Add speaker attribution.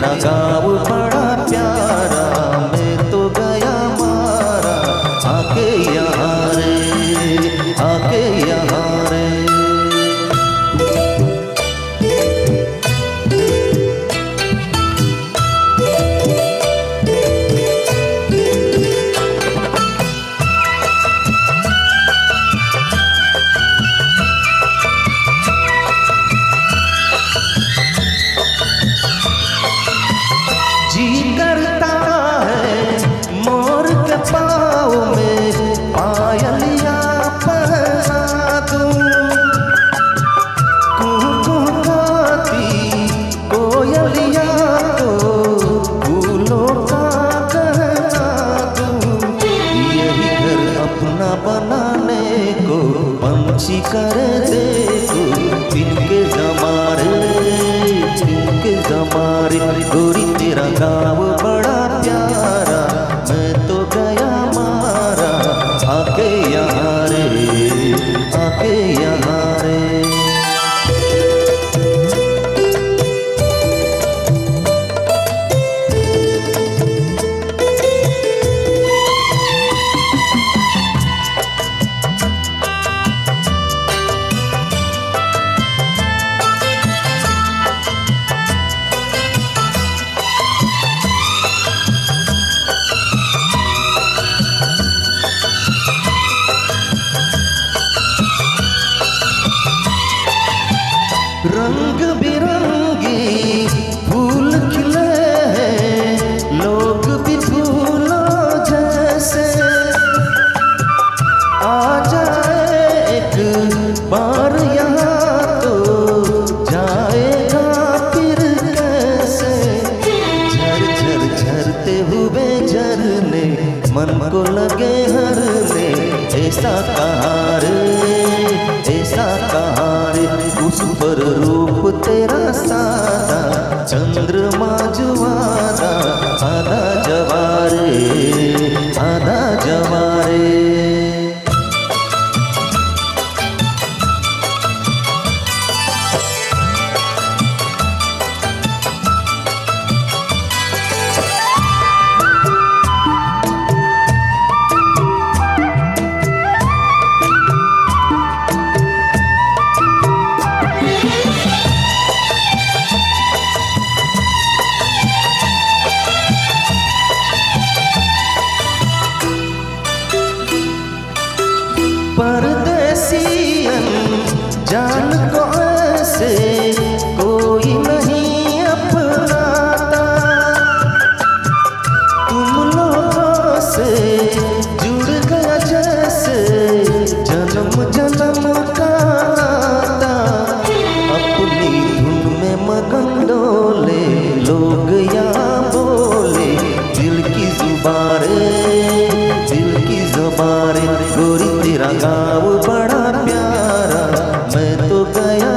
Speaker 1: तेरा गाँव बड़ा प्यारा, मैं तो गया मारा आके यहाँ रे, आके यहाँ रे। जी करता है मोर के पाँव में पायलिया पहना दूं, कुहुकाती कोयलिया को फूलों का गहना दूं। यही घर अपना बनाने को पंछी कर देखो, इनके जमारे, इनके जमारे। गोरी तेरा गाँव बड़ा प्यारा, मैं तो गया मारा आके यहाँ रे, आके यहाँ रे। रंग बिरंगी फूल खिले हैं, लोग भी फूलों जैसे। आ जाए एक बार यहाँ तो जाएगा फिर कैसे। झर झर झरते हुए झरने मन को लगे हरने, ऐसा कहाँ रे, ऐसा कहाँ रे। उस पर रूप तेरा सादा, चंद्रमा जुआदा, आधा जवारे, आधा जवारे। परदेसियन जान को ऐसे कोई नहीं अपनाता, तुम लोगों से जुड़ गया जैसे जन्म जन्म का नाता। अपनी धुन में मगन डोले लोग यहाँ बोले, दिल की जुबारे, दिल की जुबारे। गोरी तेरा गाँव बड़ा प्यारा, मैं तो गया